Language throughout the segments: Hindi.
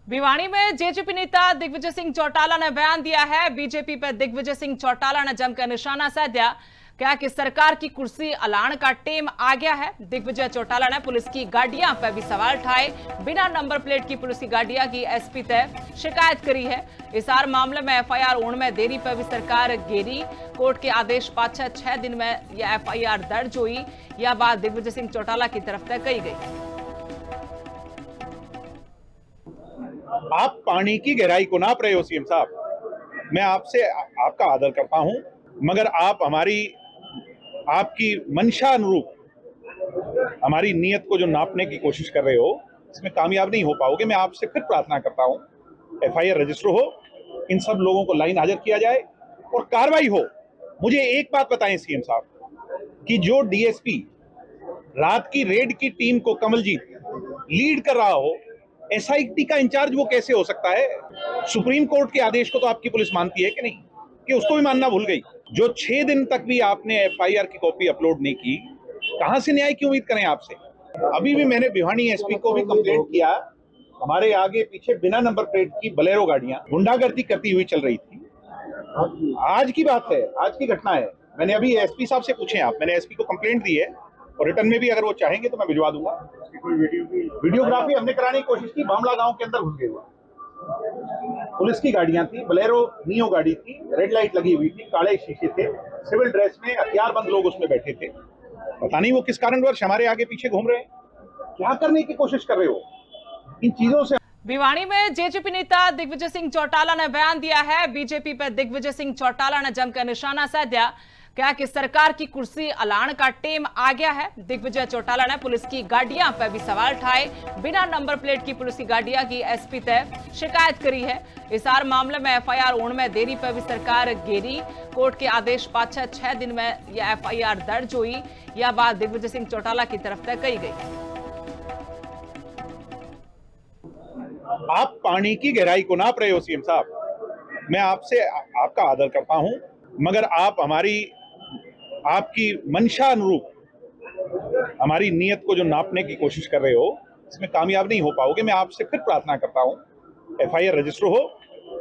भिवाड़ी में जेजेपी नेता दिग्विजय सिंह चौटाला ने बयान दिया है। बीजेपी पर दिग्विजय सिंह चौटाला ने जमकर निशाना साधा। क्या कि सरकार की कुर्सी अलाण का टेम आ गया है। दिग्विजय चौटाला ने पुलिस की गाड़ियां पर भी सवाल उठाए। बिना नंबर प्लेट की पुलिस की गाड़ियां की एसपी तय शिकायत करी है। इस हर मामले में एफआईआर होने में देरी पर भी सरकार गेरी। कोर्ट के आदेश पाछे 6 दिन में यह एफआईआर दर्ज हुई। यह बात दिग्विजय सिंह चौटाला की तरफ तय कही गई। आप पानी की गहराई को नाप रहे हो सीएम साहब। मैं आपसे आपका आदर करता हूं, मगर आप आपकी मंशा अनुरूप हमारी नीयत को जो नापने की कोशिश कर रहे हो, इसमें कामयाब नहीं हो पाओगे। मैं आपसे फिर प्रार्थना करता हूं, एफआईआर रजिस्टर हो, इन सब लोगों को लाइन हाजिर किया जाए और कार्रवाई हो। मुझे एक बात बताएं सीएम साहब कि जो डीएसपी रात की रेड की टीम को कमलजीत लीड कर रहा हो, एसआईटी का इंचार्ज वो कैसे हो सकता है? सुप्रीम कोर्ट के आदेश को तो आपकी पुलिस मानती है कि नहीं, कि उसको भी मानना भूल गई? जो 6 दिन तक भी आपने एफआईआर की कॉपी अपलोड नहीं की, कहां से न्याय की उम्मीद करें आपसे? अभी भी मैंने भिवानी एसपी को भी कंप्लेंट किया। हमारे आगे पीछे बिना नंबर प्लेट की बलेरो गाड़ियां गुंडागर्दी करती हुई चल रही थी। आज की बात है, आज की घटना है। मैंने अभी एसपी साहब से पूछे आप, मैंने एसपी को कंप्लेंट दी है और रिटर्न में भी अगर वो चाहेंगे तो मैं भिजवा दूंगा। वीडियोग्राफी हमने कराने की कोशिश की, बामला गांव के अंदर घुस गए हुआ। पुलिस की गाड़ियां थी, बलेरो नियो गाड़ी थी, रेड लाइट लगी हुई थी, काले शीशे थे, सिविल ड्रेस में हथियारबंद लोग उसमें बैठे थे। पता नहीं वो किस कारणवश हमारे आगे पीछे घूम रहे हैं, क्या करने की कोशिश कर रहे हो? इन चीजों से भिवाड़ी में जेजेपी नेता दिग्विजय सिंह चौटाला ने बयान दिया है। बीजेपी पर दिग्विजय सिंह चौटाला ने जमकर निशाना साधा। क्या कि सरकार की कुर्सी अलाण का टेम आ गया है। दिग्विजय चौटाला ने पुलिस की गाड़ियां पर भी सवाल उठाए। बिना नंबर प्लेट की पुलिस की गाड़ियां की एसपी तय शिकायत करी है। इस हर मामले में एफआईआर होने में देरी पर भी सरकार गेरी। कोर्ट के आदेश पाछे 6 दिन में यह एफआईआर दर्ज हुई। यह बात दिग्विजय सिंह चौटाला की तरफ तय कही गई। आप पानी की गहराई को नाप रहे हो सीएम साहब। मैं आपसे आपका आदर करता हूं, मगर आप आपकी मंशा अनुरूप हमारी नीयत को जो नापने की कोशिश कर रहे हो, इसमें कामयाब नहीं हो पाओगे। मैं आपसे फिर प्रार्थना करता हूं, एफआईआर रजिस्टर हो,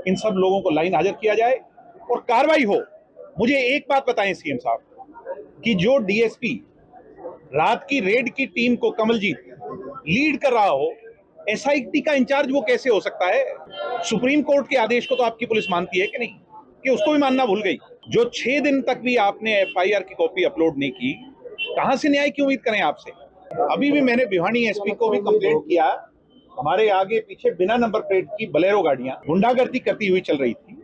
इन सब लोगों को लाइन हाजिर किया जाए और कार्रवाई हो। मुझे एक बात बताएं सीएम साहब कि जो डीएसपी रात की रेड की टीम को कमलजीत लीड कर रहा हो, एसआईटी का इंचार्ज वो कैसे हो सकता है? सुप्रीम कोर्ट के आदेश को तो आपकी पुलिस मानती है कि नहीं, कि उसको भी मानना भूल गई? जो 6 दिन तक भी आपने एफआईआर की कॉपी अपलोड नहीं की, कहां से न्याय की उम्मीद करें आपसे? अभी भी मैंने भिवानी एसपी को भी कंप्लेंट किया। हमारे आगे पीछे बिना नंबर प्लेट की बलेरो गाड़ियां गुंडागर्दी करती हुई चल रही थी।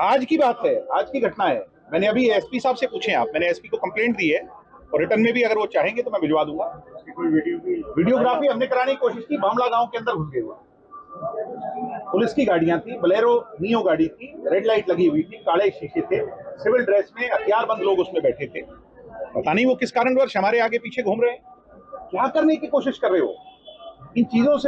आज की बात है, आज की घटना है। मैंने अभी एसपी साहब से पूछे आप, मैंने एसपी को कंप्लेंट दी है और रिटर्न में भी अगर वो चाहेंगे तो मैं भिजवा दूंगा। वीडियोग्राफी हमने कराने की कोशिश की, बामला गांव के अंदर घुस गए हुआ। पुलिस की गाड़ियां थी, बलेरो नियो गाड़ी थी, रेड लाइट लगी हुई थी, काले शीशे थे, सिविल ड्रेस में हथियारबंद लोग उसमें बैठे थे। पता नहीं वो किस कारणवश हमारे आगे पीछे घूम रहे हैं, क्या करने की कोशिश कर रहे हो? इन चीजों से